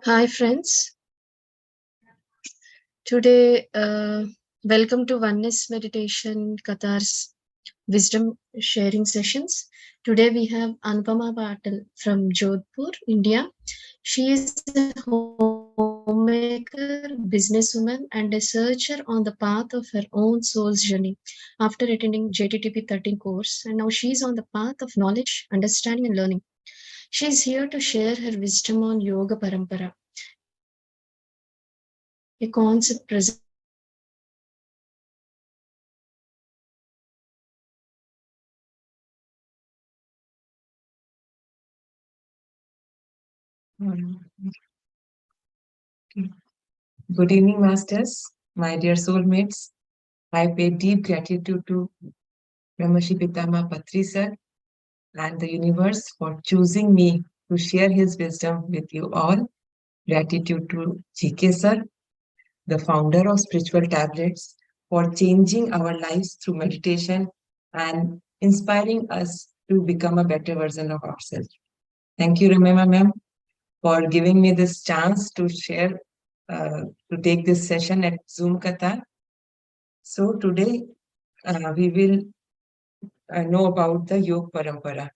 Hi, friends. Today, welcome to Oneness Meditation Qatar's Wisdom Sharing Sessions. Today, we have Anupama Patel from Jodhpur, India. She is a homemaker, businesswoman, and a searcher on the path of her own soul's journey after attending JTTP 13 course. And now she is on the path of knowledge, understanding, and learning. She is here to share her wisdom on Yoga Parampara, a concept present in many traditions but often misunderstood. Yoga Parampara is a traditional wisdom passed down through generations that guides spiritual evolution, personal growth, and spiritual Good development. evening, masters, my dear soulmates. I pay deep gratitude to Brahmashi Pitama Patri sir and the universe for choosing me to share his wisdom with you all. Gratitude to GK sir, the founder of Spiritual Tablets, for changing our lives through meditation and inspiring us to become a better version of ourselves. Thank you, Ramema ma'am, for giving me this chance to share, to take this session at Zoom Qatar. So today we will know about the Yoga Parampara.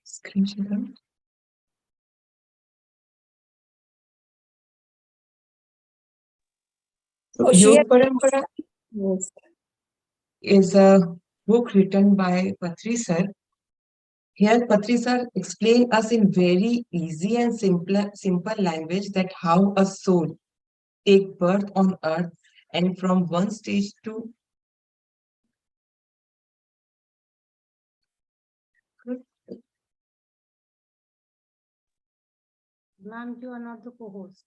Screen share. So Share. Yoga Parampara is a book written by Patri sir. Here Patri sir explain us in very easy and simple language that how a soul take birth on earth and from one stage to Ma'am, you are not the co-host.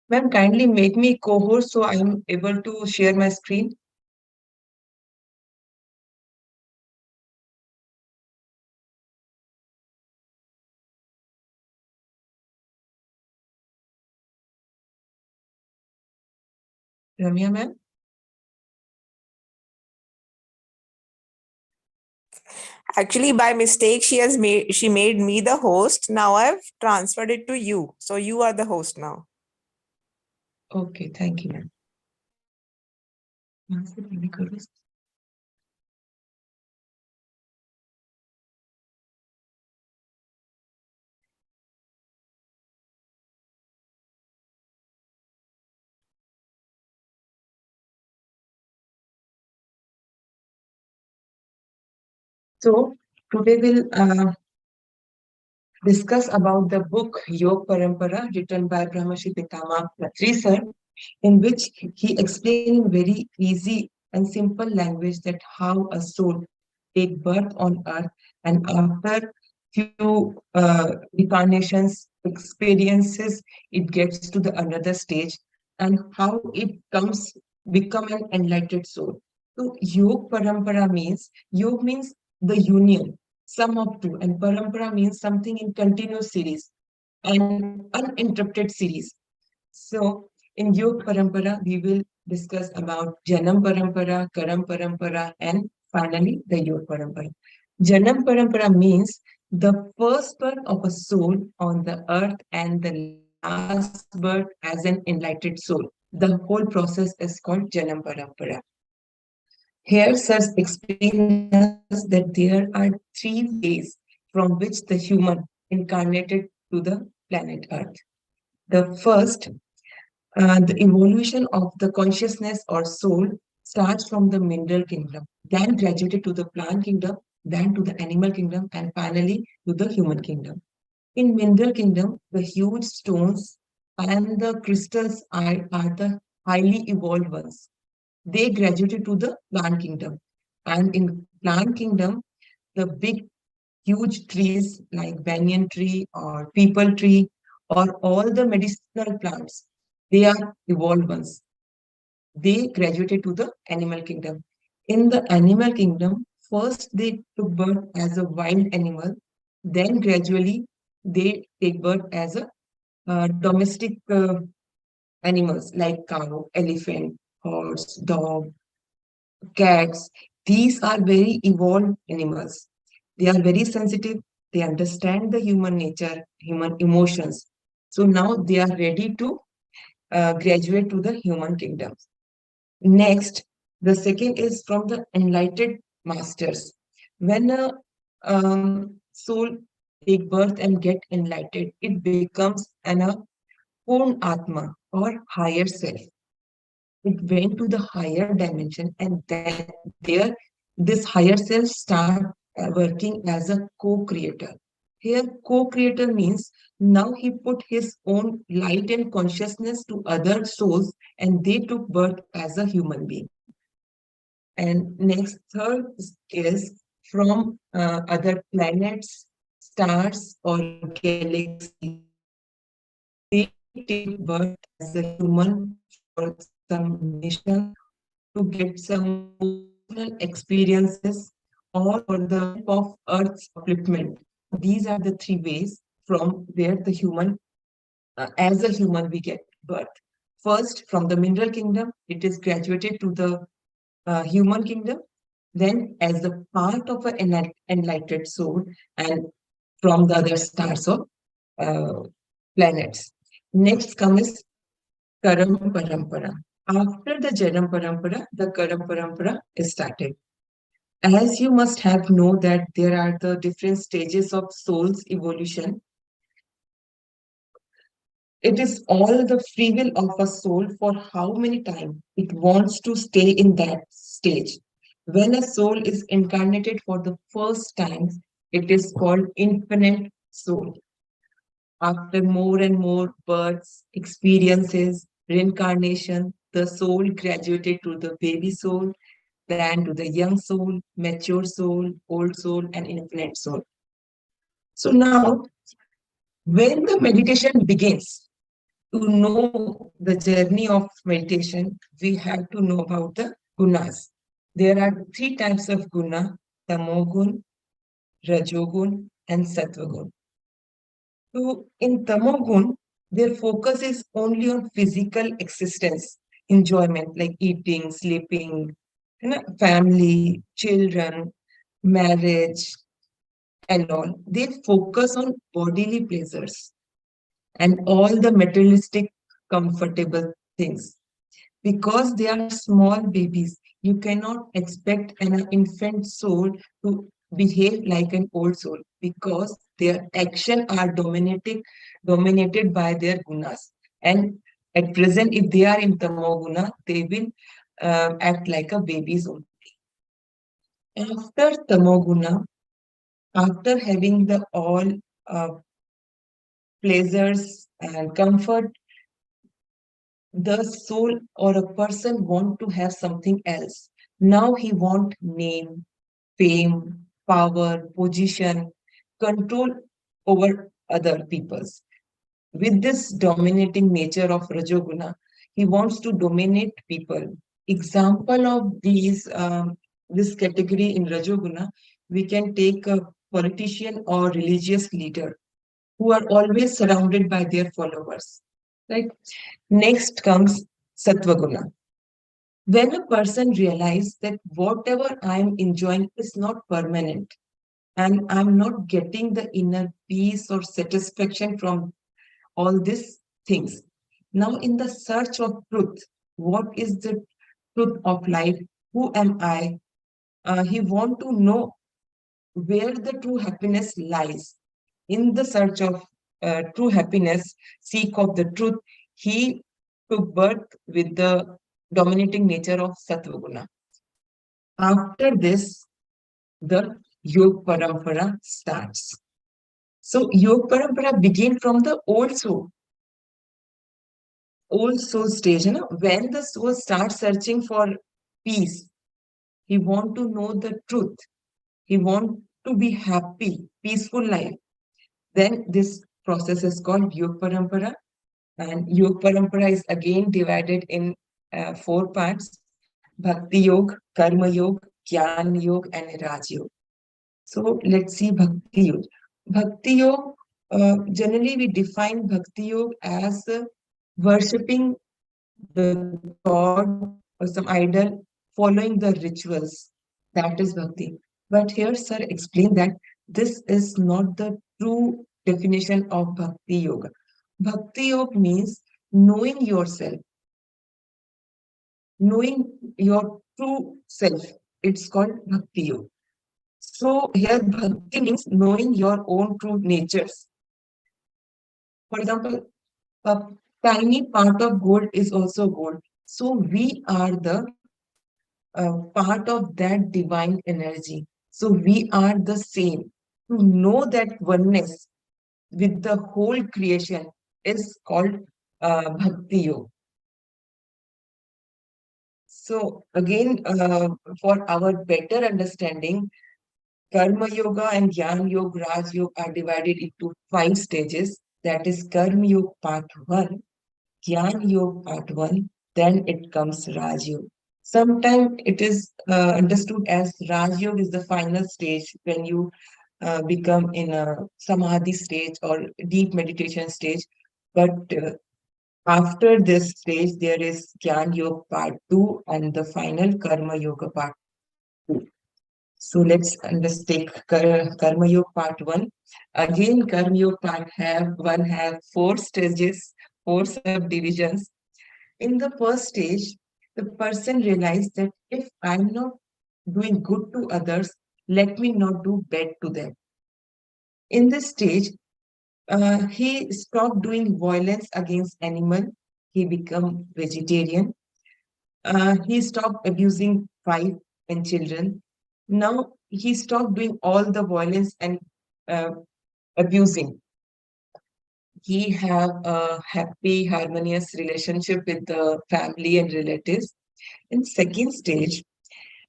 Ma'am, kindly make me co-host so I'm able to share my screen. Ramya ma'am. Actually, by mistake, she made me the host. Now I've transferred it to you. So you are the host now. Okay, thank you, ma'am. So today we'll discuss about the book Yoga Parampara written by Brahmashi Pitama Patri sir, in which he explained in very easy and simple language that how a soul take birth on earth and after few incarnations experiences it gets to the another stage and how it comes become an enlightened soul. So Yoga Parampara means Yoga means the union, sum of two, and Parampara means something in continuous series and uninterrupted series. So in Yoga Parampara, we will discuss about Janam Parampara, Karam Parampara, and finally the Yoga Parampara. Janam Parampara means the first birth of a soul on the earth and the last birth as an enlightened soul. The whole process is called Janam Parampara. Here, Sirs explain us that there are three ways from which the human incarnated to the planet Earth. The first, the evolution of the consciousness or soul starts from the mineral kingdom, then graduated to the plant kingdom, then to the animal kingdom, and finally to the human kingdom. In mineral kingdom, the huge stones and the crystals are the highly evolved ones. They graduated to the plant kingdom. And in plant kingdom, the big, huge trees like banyan tree or peepal tree or all the medicinal plants, they are evolved ones. They graduated to the animal kingdom. In the animal kingdom, first they took birth as a wild animal, then gradually they take birth as a domestic animals like cow, elephant, horse, dog, cats. These are very evolved animals. They are very sensitive. They understand the human nature, human emotions. So now they are ready to graduate to the human kingdom. Next, the second is from the enlightened masters. When a soul take birth and get enlightened, it becomes an Purn Atma or higher self. It went to the higher dimension, and then there this higher self start working as a co-creator. Here, co-creator means now he put his own light and consciousness to other souls, and they took birth as a human being. And next, third is from other planets, stars, or galaxies. They take birth as a human for some mission, to get some emotional experiences, or for the help of Earth's upliftment. These are the three ways from where the human, as a human, we get birth. First, from the mineral kingdom, it is graduated to the human kingdom. Then, as a part of an enlightened soul, and from the other stars of uh, planets. Next comes Karam Parampara. After the Janam Parampara, the Karam Parampara is started. As you must have know that there are the different stages of soul's evolution. It is all the free will of a soul for how many times it wants to stay in that stage. When a soul is incarnated for the first time, it is called infinite soul. After more and more births, experiences, reincarnation, the soul graduated to the baby soul, then to the young soul, mature soul, old soul, and infinite soul. So now, when the meditation begins, to know the journey of meditation, we have to know about the gunas. There are three types of guna: tamogun, rajogun, and sattvagun. So in tamogun, their focus is only on physical existence, enjoyment like eating, sleeping, family, children, marriage, and all. They focus on bodily pleasures and all the materialistic, comfortable things. Because they are small babies, you cannot expect an infant soul to behave like an old soul, because their action are dominated by their gunas. And at present, if they are in tamoguna, they will act like a babies only. After tamoguna, after having the all pleasures and comfort, the soul or a person want to have something else. Now he want name, fame, power, position, control over other peoples. With this dominating nature of Rajoguna, he wants to dominate people. Example of this category in Rajoguna, we can take a politician or religious leader who are always surrounded by their followers. Right? Next comes Sattvaguna. When a person realizes that whatever I'm enjoying is not permanent, and I'm not getting the inner peace or satisfaction from all these things. Now, in the search of truth, what is the truth of life? Who am I? He want to know where the true happiness lies. In the search of true happiness, seek of the truth, he took birth with the dominating nature of Sattvaguna. After this, the Yog Parampara starts. So Yog Parampara begin from the old soul stage, when the soul starts searching for peace. He want to know the truth. He want to be happy, peaceful life. Then this process is called Yog Parampara. And Yog Parampara is again divided in 4 parts: Bhakti Yoga, Karma Yoga, Jnana Yoga, and Raj Yoga. So let's see Bhakti Yoga. Bhakti Yoga, generally we define Bhakti Yoga as worshipping the god or some idol, following the rituals, That is bhakti. But here, sir explained that this is not the true definition of bhakti yoga. Bhakti yoga means knowing yourself, knowing your true self. It's called bhakti yoga. So here, bhakti means knowing your own true natures. For example, a tiny part of gold is also gold. So we are the part of that divine energy. So we are the same. To know that oneness with the whole creation is called Bhakti Yoga. So again, for our better understanding, Karma Yoga and Jnana Yoga, Raj Yoga are divided into 5 stages. That is Karma Yoga part 1, Jnana Yoga part 1, then it comes Raj Yoga. Sometimes it is understood as Raj Yoga is the final stage when you become in a samadhi stage or deep meditation stage. But after this stage, there is Jnana Yoga part 2 and the final Karma Yoga part 2. So let's undertake Karma Yoga part 1. Again, Karma Yoga part 1 have 4 stages, 4 subdivisions. In the first stage, the person realized that if I'm not doing good to others, let me not do bad to them. In this stage, he stopped doing violence against animal. He became vegetarian. He stopped abusing wife and children. Now he stopped doing all the violence and uh, abusing. He have a happy, harmonious relationship with the family and relatives. In second stage,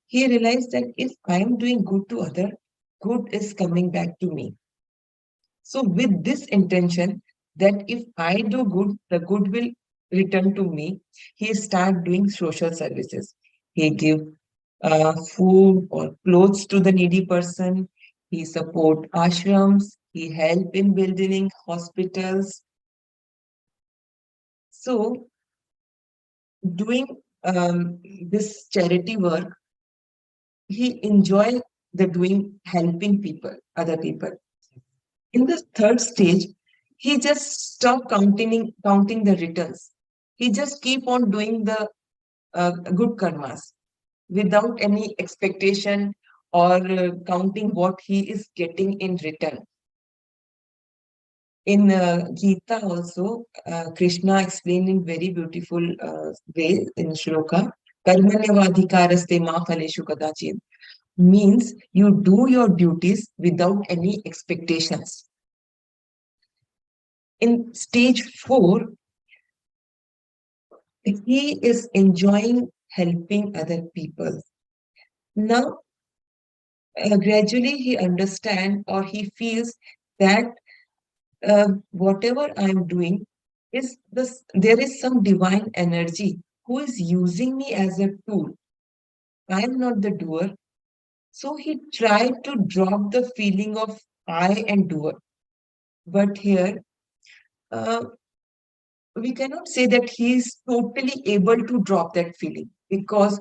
he realized that if I am doing good to other, good is coming back to me. So with this intention that if I do good, the good will return to me, he start doing social services. He give food or clothes to the needy person. He support ashrams. He help in building hospitals. So doing this charity work, he enjoy the doing helping people, other people. In the third stage, he just stopped counting the returns. He just keep on doing the good karmas without any expectation or counting what he is getting in return. In Gita also, Krishna explained in very beautiful way in Shloka, Karmanyavadhikaraste ma phaleshu kadachit, means you do your duties without any expectations. In stage 4, he is enjoying helping other people. Now, gradually he understands or he feels that whatever I'm doing is this, there is some divine energy who is using me as a tool. I am not the doer. So he tried to drop the feeling of I and doer. But here, we cannot say that he is totally able to drop that feeling, because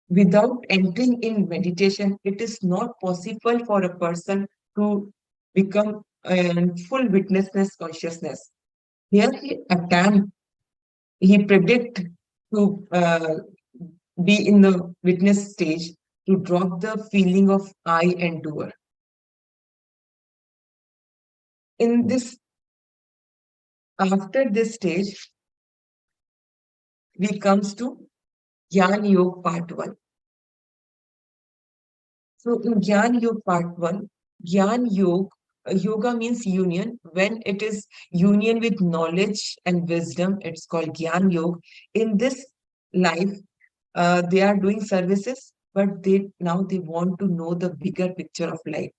without entering in meditation, it is not possible for a person to become full witnessness consciousness. Here he predict to be in the witness stage, to drop the feeling of I and doer. In this, after this stage, we comes to Jnana Yoga part 1. So in Jnana Yoga part 1, Jnana Yoga, yoga means union. When it is union with knowledge and wisdom, it's called Jnana Yoga. In this life, they are doing services, but now they want to know the bigger picture of life.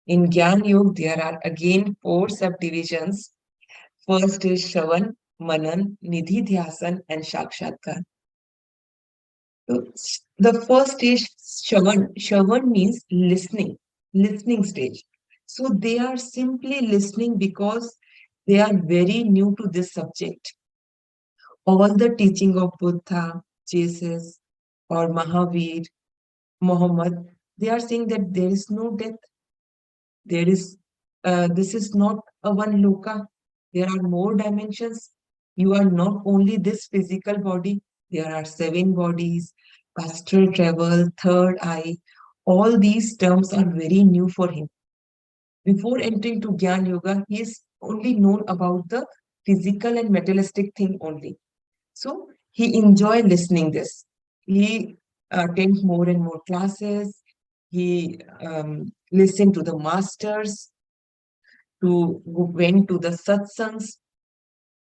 In Jnana Yoga, there are again 4 subdivisions. First is Shravan, Manan, Nidhi Dhyasan, and Shakshatkar. So the first stage, Shravan means listening stage. So they are simply listening because they are very new to this subject. All the teaching of Buddha, Jesus, or Mahavir, Muhammad, they are saying that there is no death. There is, this is not a one loka. There are more dimensions. You are not only this physical body. There are 7 bodies, astral travel, third eye. All these terms are very new for him. Before entering to Gyana Yoga, he is only known about the physical and materialistic thing only. So he enjoyed listening this. He attends more and more classes. He listened to the masters, who went to the satsangs.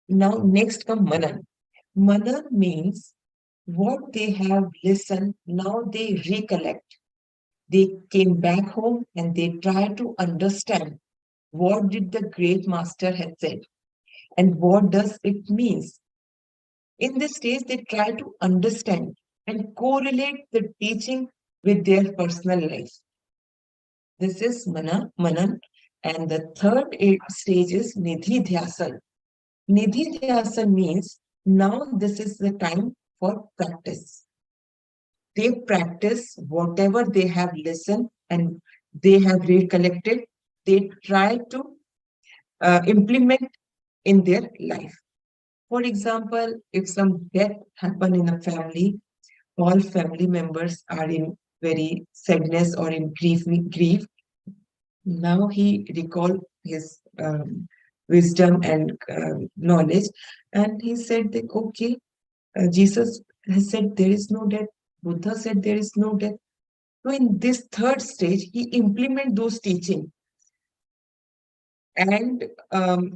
Now next come Manan. Manan means what they have listened, now they recollect. They came back home and they try to understand what did the great master had said and what does it means. In this stage, they try to understand and correlate the teaching with their personal life. This is Manan. And the third stage is Nidhi Dhyasan. Nidhi Dhyasan means now this is the time for practice. They practice whatever they have listened and they have recollected. They try to implement in their life. For example, if some death happen in a family, all family members are in very sadness or in grief. Now he recalled his wisdom and knowledge, and he said that, okay, Jesus has said there is no death. Buddha said there is no death. So in this third stage, he implement those teachings, and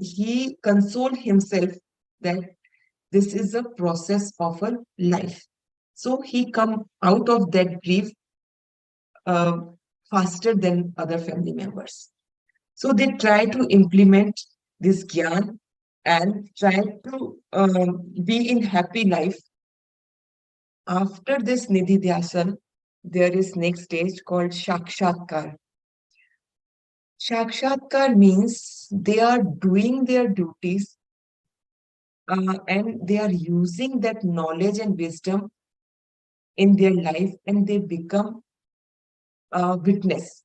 he consoled himself that this is a process of a life. So he come out of that grief faster than other family members. So they try to implement this Gyan and try to be in happy life. After this Nidhi Dhyasan, there is next stage called Shakshatkar. Shakshatkar means they are doing their duties and they are using that knowledge and wisdom in their life, and they become a witness.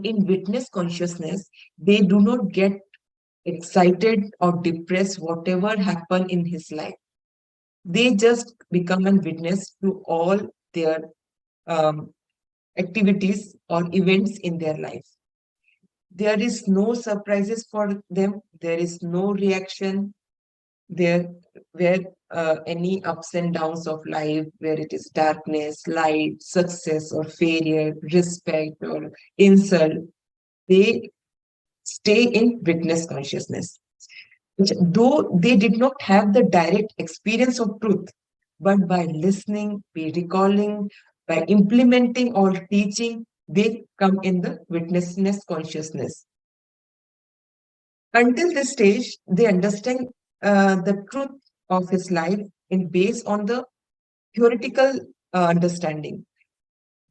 In witness consciousness, they do not get excited or depressed whatever happened in his life. They just become a witness to all their activities or events in their life. There is no surprises for them. There is no reaction. There where any ups and downs of life, where it is darkness, light, success or failure, respect or insult, they stay in witness consciousness. Though they did not have the direct experience of truth, but by listening, by recalling, by implementing or teaching, they come in the witnessness consciousness. Until this stage, they understand the truth of his life in based on the theoretical understanding.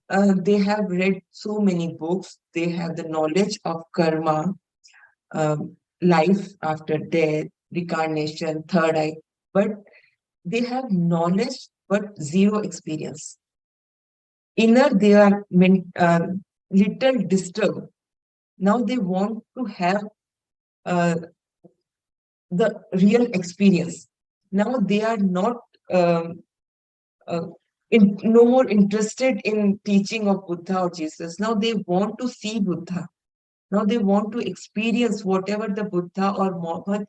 They have read so many books. They have the knowledge of karma, life after death, reincarnation, third eye, but they have knowledge but zero experience. Inner, they are little disturbed. Now they want to have the real experience. Now they are not no more interested in teaching of Buddha or Jesus. Now they want to see Buddha. Now they want to experience whatever the Buddha or Muhammad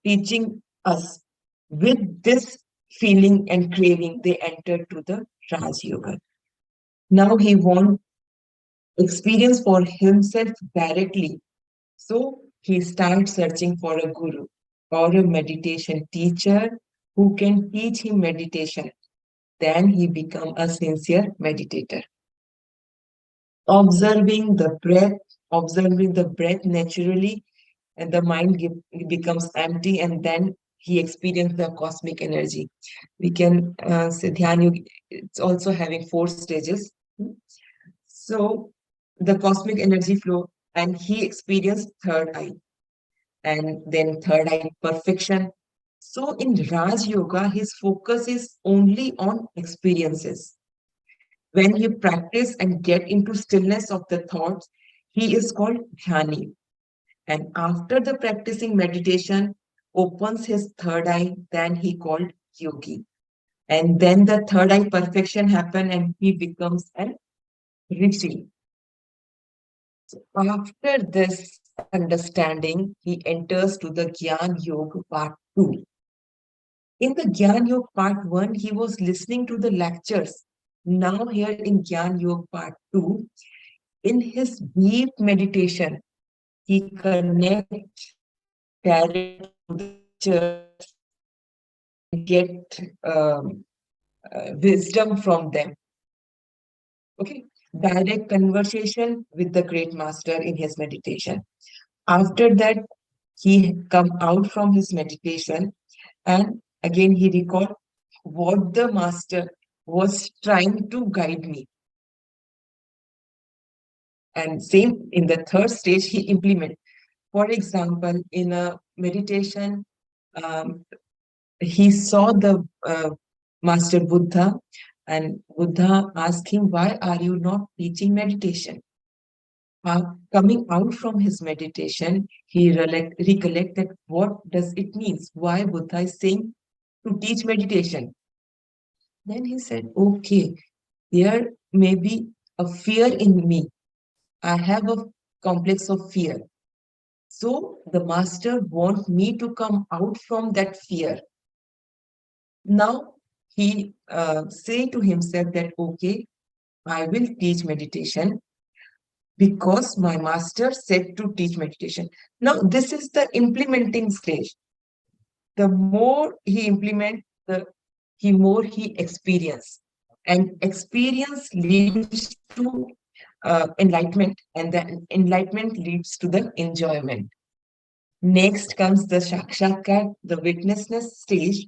teaching us. With this feeling and craving, they enter to the Raj Yoga. Now he wants experience for himself directly. So he starts searching for a guru or a meditation teacher who can teach him meditation. Then he becomes a sincere meditator. Observing the breath naturally, and the mind becomes empty, and then he experiences the cosmic energy. We can say Dhyan Yoga, it's also having 4 stages. So the cosmic energy flow, and he experienced third eye, and then third eye perfection. So in Raj Yoga, his focus is only on experiences. When he practice and get into stillness of the thoughts, he is called Dhyani. And after the practicing meditation, opens his third eye, then he called Yogi. And then the third eye perfection happen and he becomes an Rishi. So after this understanding, he enters to the Gyan Yoga part 2. In the Gyan Yoga part 1, he was listening to the lectures. Now here in Gyan Yoga part 2, in his deep meditation, he connects directly to the teachers and get wisdom from them. Okay, direct conversation with the great master in his meditation. After that, he come out from his meditation and again he recalled what the master was trying to guide me. And same in the third stage, he implement. For example, in a meditation, he saw the Master Buddha, and Buddha asked him, why are you not teaching meditation? Coming out from his meditation, he recollected what does it mean? Why Buddha is saying to teach meditation? Then he said, okay, there may be a fear in me. I have a complex of fear. So the master wants me to come out from that fear. Now he say to himself that, okay, I will teach meditation because my master said to teach meditation. Now this is the implementing stage. The more he implement, the more he experience. And experience leads to enlightenment, and the enlightenment leads to the enjoyment. Next comes the Sakshatkar, the witnessness stage.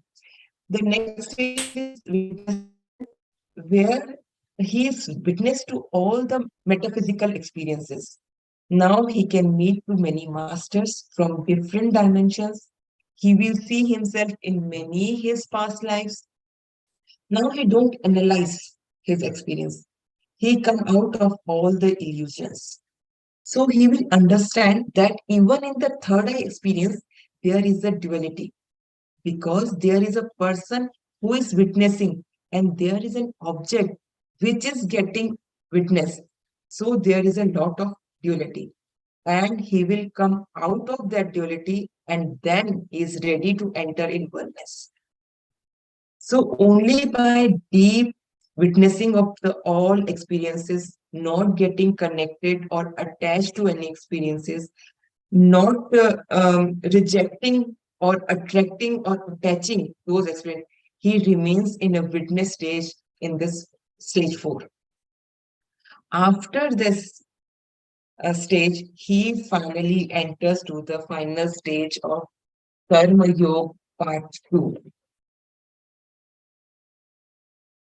The next stage is where he is witness to all the metaphysical experiences. Now he can meet to many masters from different dimensions. He will see himself in many his past lives. Now he don't analyze his experience. He come out of all the illusions. So he will understand that even in the third eye experience, there is a duality because there is a person who is witnessing and there is an object which is getting witnessed. So there is a lot of duality and he will come out of that duality and then is ready to enter in oneness. So only by deep witnessing of the all experiences, not getting connected or attached to any experiences, not rejecting or attracting or attaching those experiences, he remains in a witness stage in this stage 4. After this stage, he finally enters to the final stage of Karma Yoga part 2.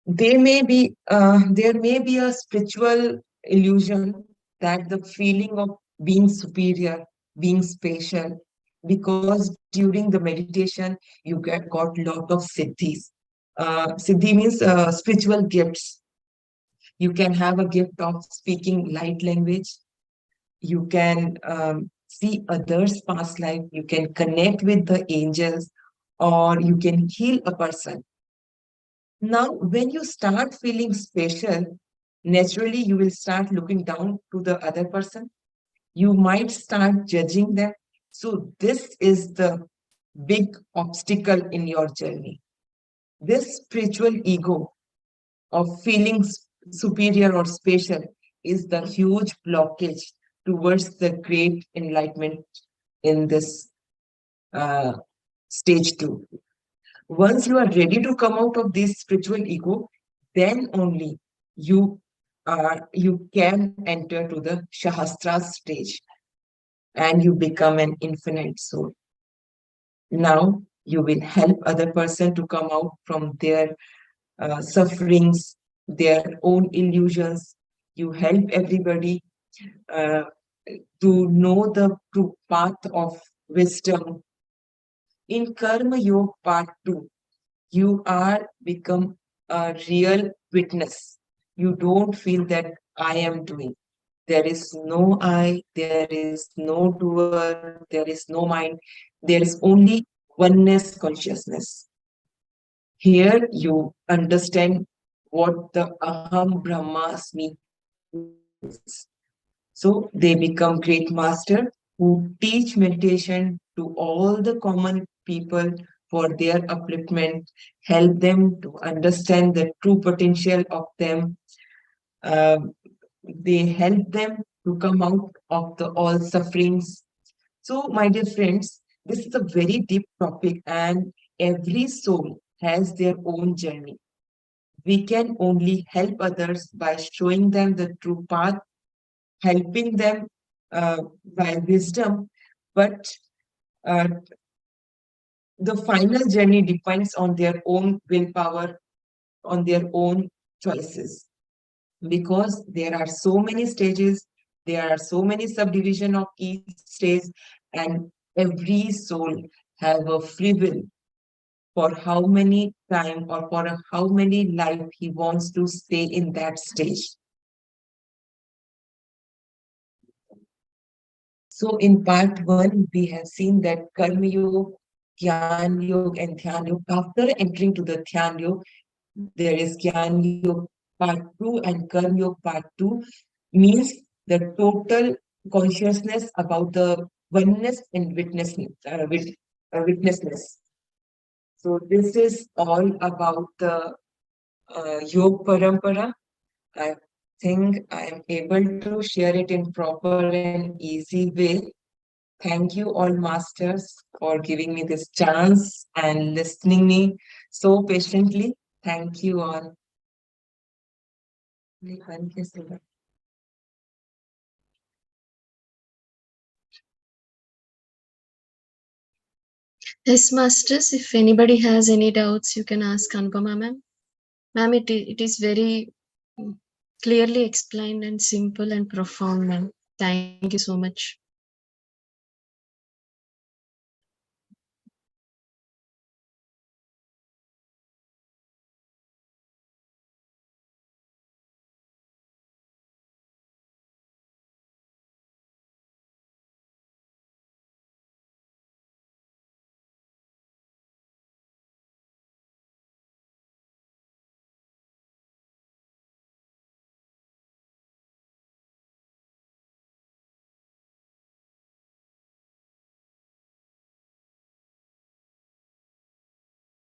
There may be a spiritual illusion that the feeling of being superior, being special, because during the meditation you got lot of siddhis. Siddhi means spiritual gifts. You can have a gift of speaking light language. You can see others' past life. You can connect with the angels, or you can heal a person. Now, when you start feeling special, naturally you will start looking down to the other person. You might start judging them. So this is the big obstacle in your journey. This spiritual ego of feeling superior or special is the huge blockage towards the great enlightenment in this stage 2. Once you are ready to come out of this spiritual ego, then only you can enter to the Shahastra stage and you become an infinite soul. Now you will help other person to come out from their sufferings, their own illusions. You help everybody to know the true path of wisdom. In Karma Yoga part 2, you are become a real witness. you don't feel that I am doing. There is no I, there is no doer, there is no mind, there is only oneness consciousness. Here you understand what the Aham Brahmasmi means. So they become great master who teach meditation to all the common people for their upliftment, help them to understand the true potential of them. Uh, they help them to come out of the all sufferings. So, my dear friends, this is a very deep topic, and every soul has their own journey. We can only help others by showing them the true path, helping them by wisdom, but uh, the final journey depends on their own willpower, on their own choices. Because there are so many stages, there are so many subdivision of each stage, and every soul have a free will for how many time or for how many life he wants to stay in that stage. So in part one, we have seen that Karma Yoga, Gyan Yoga, and Dhyan Yoga. After entering to the Dhyan Yoga, there is Gyan Yoga part two and Karma Yoga part two, means the total consciousness about the oneness and witnessness. So this is all about the Yoga Parampara. I think I am able to share it in proper and easy way. Thank you all masters for giving me this chance and listening me so patiently. Thank you all. Yes, masters, if anybody has any doubts, you can ask Anupama ma'am. Ma'am, it is very clearly explained and simple and profound, ma'am. Thank you so much.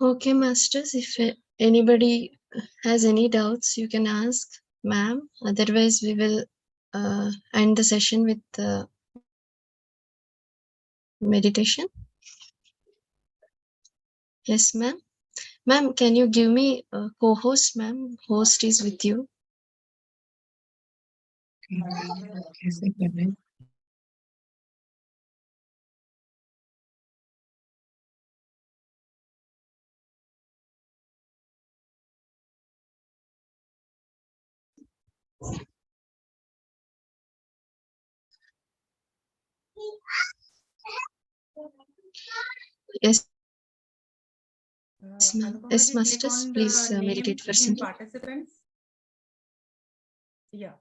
Okay, masters, if anybody has any doubts, you can ask ma'am. Otherwise, we will end the session with meditation. Yes, ma'am. Ma'am, can you give me a co-host, ma'am? Host is with you. Yes, ma'am. Anupama Yes, ji, click masters, on please the name meditate for in some time. participants. Yeah.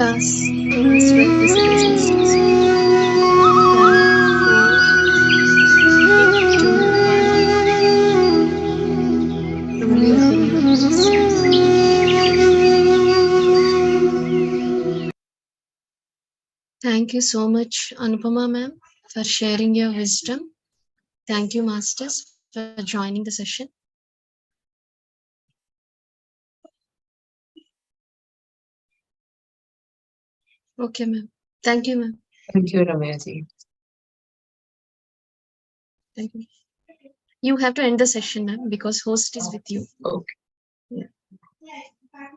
Class is ready, sisters. 5, 4, 3, 2, 1. Slowly open your eyes. Thank you so much, Anupama ma'am, for sharing your wisdom. Thank you, masters, for joining the session. Okay, ma'am. Thank you, ma'am. Thank you, Ramyaji. Thank you. You have to end the session, ma'am, because host is with you. Okay. Yeah.